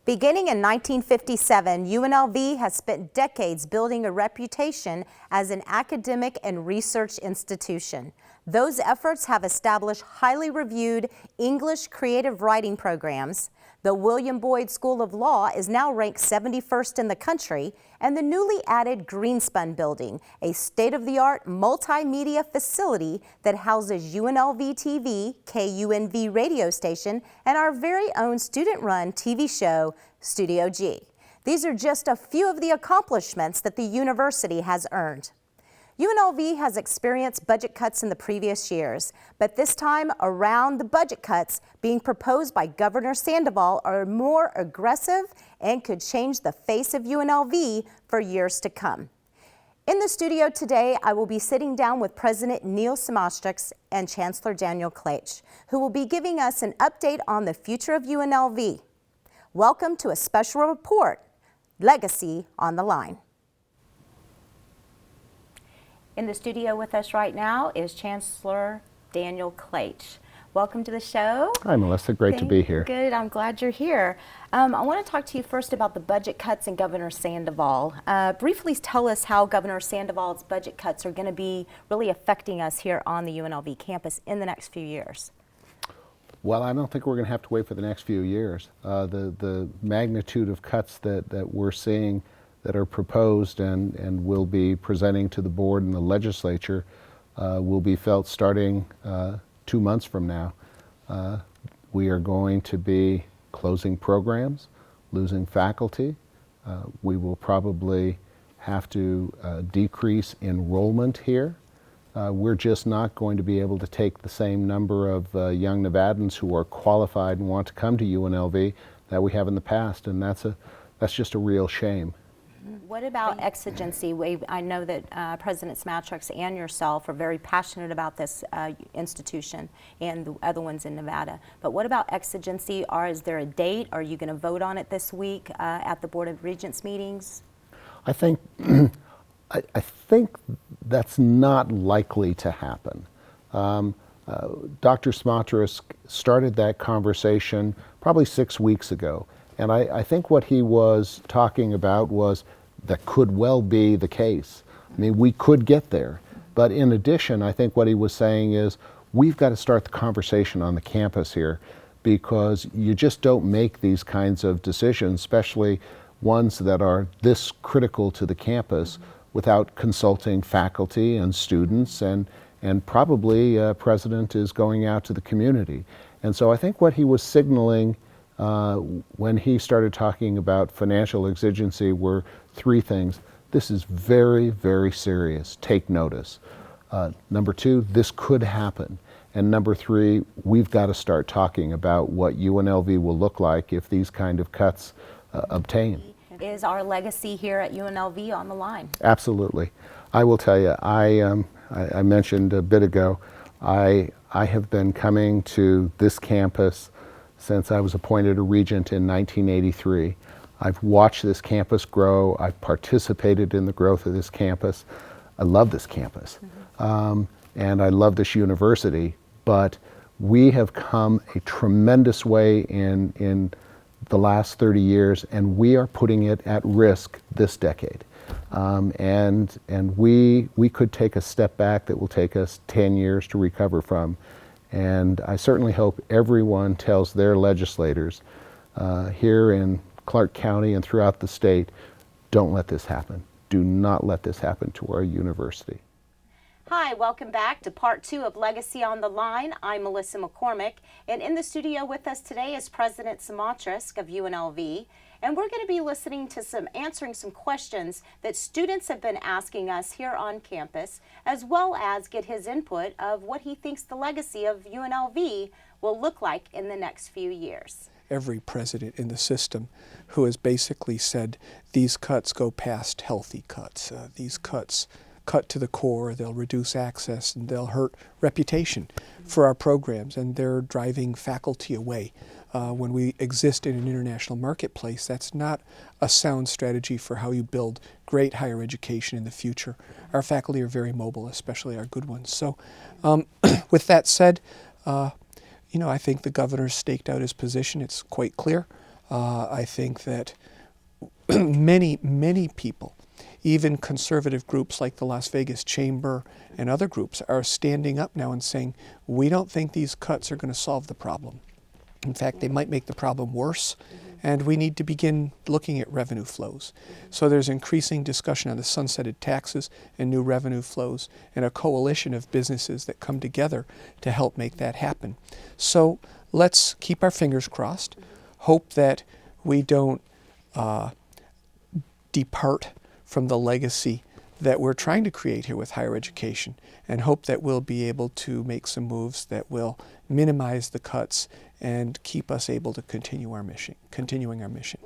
Beginning in 1957, UNLV has spent decades building a reputation as an academic and research institution. Those efforts have established highly reviewed English creative writing programs. The William Boyd School of Law is now ranked 71st in the country, and the newly added Greenspun Building, a state-of-the-art multimedia facility that houses UNLV TV, KUNV radio station, and our very own student-run TV show, Studio G. These are just a few of the accomplishments that the university has earned. UNLV has experienced budget cuts in the previous years, but this time around, the budget cuts being proposed by Governor Sandoval are more aggressive and could change the face of UNLV for years to come. In the studio today, I will be sitting down with President Neil Samastrix and Chancellor Daniel Klaisch, who will be giving us an update on the future of UNLV. Welcome to a special report, Legacy on the Line. In the studio with us right now is Chancellor Daniel Klaisch. Welcome to the show. Hi, Melissa. Great to be here. Good. I'm glad you're here. I want to talk to you first about the budget cuts and Governor Sandoval. Briefly tell us how Governor Sandoval's budget cuts are going to be really affecting us here on the UNLV campus in the next few years. Well, I don't think we're going to have to wait for the next few years. The magnitude of cuts that we're seeing that are proposed and will be presenting to the board and the legislature will be felt starting 2 months from now. We are going to be closing programs, losing faculty. We will probably have to decrease enrollment here. We're just not going to be able to take the same number of young Nevadans who are qualified and want to come to UNLV that we have in the past, and that's just a real shame. What about exigency? I know that President Samastrix and yourself are very passionate about this institution and the other ones in Nevada. But what about exigency? Is there a date? Are you going to vote on it this week at the Board of Regents meetings? I think I think that's not likely to happen. Dr. Samastrix started that conversation probably 6 weeks ago. And I think what he was talking about was that could well be the case. I mean, we could get there. But in addition, I think what he was saying is we've got to start the conversation on the campus here, because you just don't make these kinds of decisions, especially ones that are this critical to the campus, without consulting faculty and students, and probably President is going out to the community. And so I think what he was signaling when he started talking about financial exigency were three things. This is very, very serious. Take notice. Number two, this could happen. And number three, we've got to start talking about what UNLV will look like if these kind of cuts obtain. Is our legacy here at UNLV on the line? Absolutely. I will tell you, I mentioned a bit ago, I have been coming to this campus since I was appointed a regent in 1983. I've watched this campus grow. I've participated in the growth of this campus. I love this campus. And I love this university, but we have come a tremendous way in the last 30 years, and we are putting it at risk this decade. And we could take a step back that will take us 10 years to recover from. And I certainly hope everyone tells their legislators here in Clark County and throughout the state, don't let this happen. Do not let this happen to our university. Hi, welcome back to part 2 of Legacy on the Line. I'm Melissa McCormick, and in the studio with us today is President Samastrix of UNLV, and we're going to be listening to answering some questions that students have been asking us here on campus, as well as get his input of what he thinks the legacy of UNLV will look like in the next few years. Every president in the system who has basically said these cuts go past healthy cuts, these cuts cut to the core, they'll reduce access, and they'll hurt reputation for our programs, and they're driving faculty away. When we exist in an international marketplace, that's not a sound strategy for how you build great higher education in the future. Our faculty are very mobile, especially our good ones. So with that said, I think the governor's staked out his position. It's quite clear. I think that many people, even conservative groups like the Las Vegas Chamber and other groups, are standing up now and saying, we don't think these cuts are going to solve the problem. In fact, they might make the problem worse, and we need to begin looking at revenue flows. So there's increasing discussion on the sunsetted taxes and new revenue flows, and a coalition of businesses that come together to help make that happen. So let's keep our fingers crossed, hope that we don't depart from the legacy that we're trying to create here with higher education, and hope that we'll be able to make some moves that will minimize the cuts and keep us able to continuing our mission.